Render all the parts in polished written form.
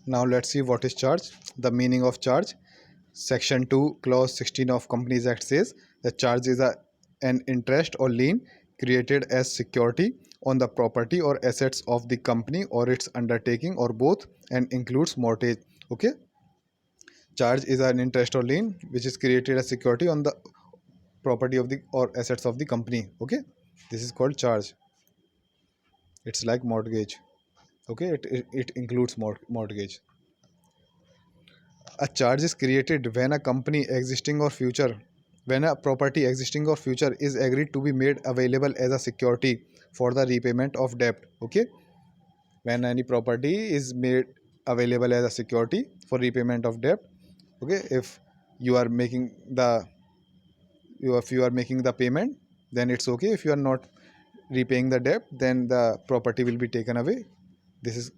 Now let's see what is charge. The meaning of charge. Section 2, Clause 16 of Companies Act says the charge is an interest or lien created as security on the property or assets of the company or its undertaking or both, and includes mortgage. Okay, charge is an interest or lien which is created as security on the property of the or assets of the company. Okay, this is called charge. It's like mortgage. Okay, it includes mortgage. A charge is created when a company existing or future, when a property existing or future is agreed to be made available as a security for the repayment of debt. Okay, when any property is made available as a security for repayment of debt. Okay, if you are making the if you are making the payment, then it's okay. If you are not repaying the debt, then the property will be taken away. This is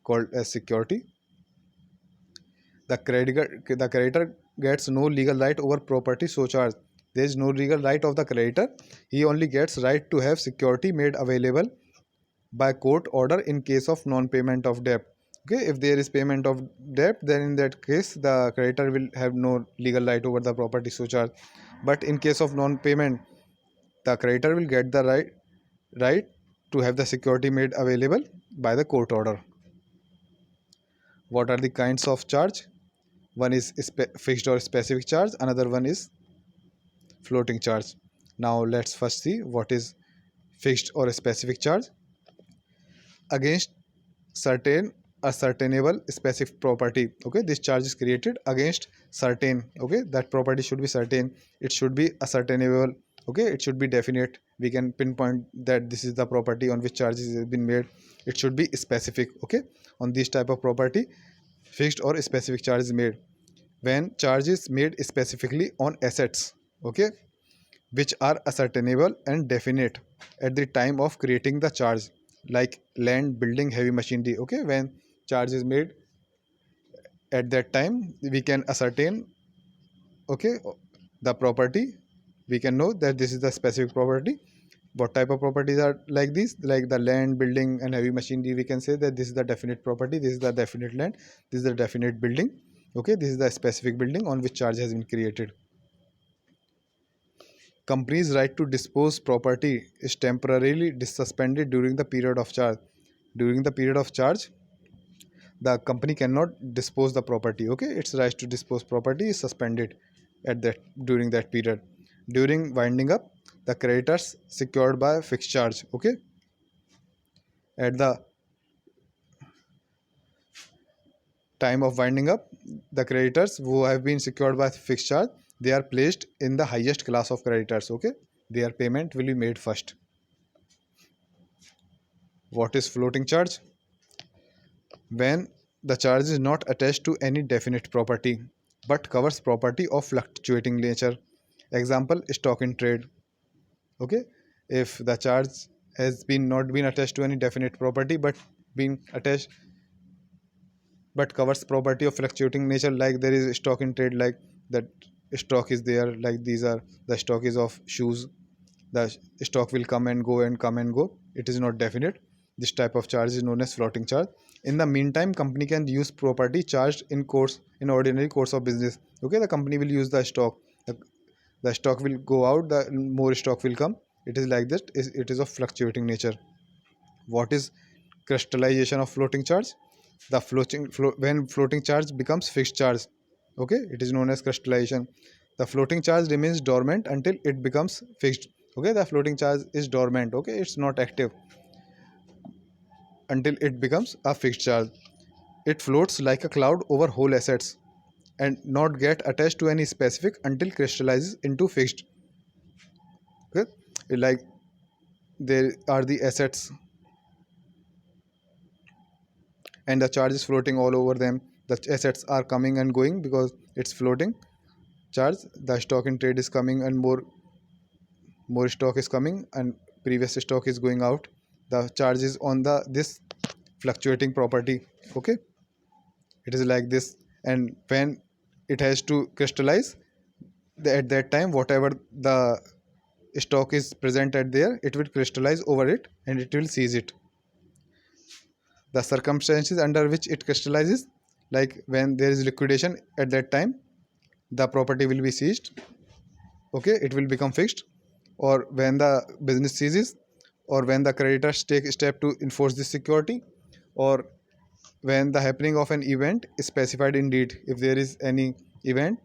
called as security. The creditor gets no legal right over property so charged. There is no legal right of the creditor. He only gets right to have security made available by court order in case of non-payment of debt. Okay, if there is payment of debt, then in that case the creditor will have no legal right over the property so charged. But in case of non-payment, the creditor will get the right to have the security made available by the court order. What are the kinds of charge? One is fixed or specific charge, another one is floating charge. Now let's first see what is fixed or specific charge. Against certain ascertainable specific property. Okay, this charge is created against certain. Okay, that property should be certain, it should be ascertainable. Okay, it should be definite, we can pinpoint that this is the property on which charges has been made. It should be specific. Okay, on this type of property fixed or specific charge is made. When charge is made specifically on assets, okay, which are ascertainable and definite at the time of creating the charge, like land, building, heavy machinery. Okay, when charge is made at that time, we can ascertain, okay, the property. We can know that this is the specific property. What type of properties are like this? Like the land, building, and heavy machinery, we can say that this is the definite property, this is the definite land, this is the definite building. Okay, this is the specific building on which charge has been created. Company's right to dispose property is temporarily suspended during the period of charge. During the period of charge, the company cannot dispose the property. Okay, its right to dispose property is suspended at that during that period. During winding up, the creditors secured by fixed charge. Okay, at the time of winding up, the creditors who have been secured by fixed charge, they are placed in the highest class of creditors. Okay, their payment will be made first. What is floating charge? When the charge is not attached to any definite property but covers property of fluctuating nature. Example, stock in trade. Okay, if the charge has been not been attached to any definite property but been attached but covers property of fluctuating nature, like there is stock in trade, like that stock is there, like these are the stock is of shoes, the stock will come and go and come and go, it is not definite. This type of charge is known as floating charge. In the meantime, company can use property charged in ordinary course of business. Okay, the company will use the stock, the stock will go out, the more stock will come. It is like that, it is of fluctuating nature. What is crystallization of floating charge? When floating charge becomes fixed charge, okay, it is known as crystallization. The floating charge remains dormant until it becomes fixed. Okay, the floating charge is dormant. Okay, it's not active until it becomes a fixed charge. It floats like a cloud over whole assets and not get attached to any specific until crystallizes into fixed. Okay, like there are the assets and the charge is floating all over them. The assets are coming and going because it's floating charge. The stock in trade is coming and more stock is coming and previous stock is going out. The charge is on the this fluctuating property. Okay, it is like this, and when it has to crystallize, at that time whatever the stock is present at there, it will crystallize over it and it will seize it. The circumstances under which it crystallizes, like when there is liquidation, at that time the property will be seized, okay, it will become fixed. Or when the business ceases, or when the creditors take step to enforce this security, or when the happening of an event is specified in deed. If there is any event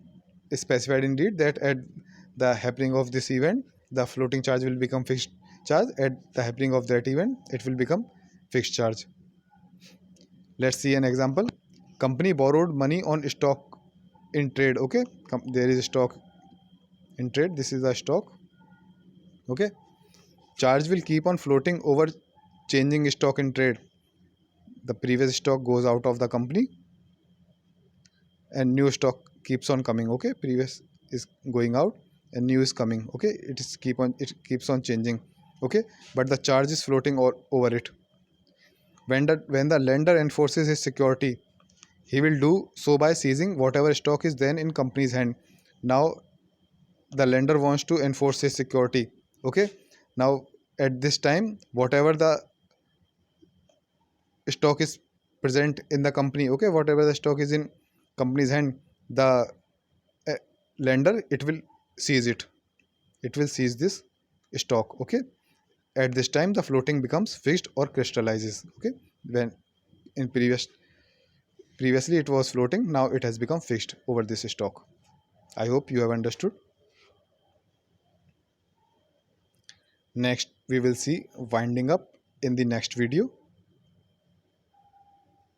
is specified in deed that at the happening of this event the floating charge will become fixed charge, at the happening of that event it will become fixed charge. Let's see an example. Company borrowed money on stock in trade, okay. There is stock in trade, this is the stock, okay. Charge will keep on floating over changing stock in trade. The previous stock goes out of the company and new stock keeps on coming, okay. Previous is going out and new is coming, okay. It keeps on changing, okay, but the charge is floating over it. When the lender enforces his security, he will do so by seizing whatever stock is then in company's hand. Now the lender wants to enforce his security, okay. Now at this time whatever the stock is present in the company, okay, whatever the stock is in company's hand, the uh, lender, it will seize this stock, okay. At this time the floating becomes fixed or crystallizes, okay. When in previously it was floating, now it has become fixed over this stock. I hope you have understood. Next we will see winding up in the next video.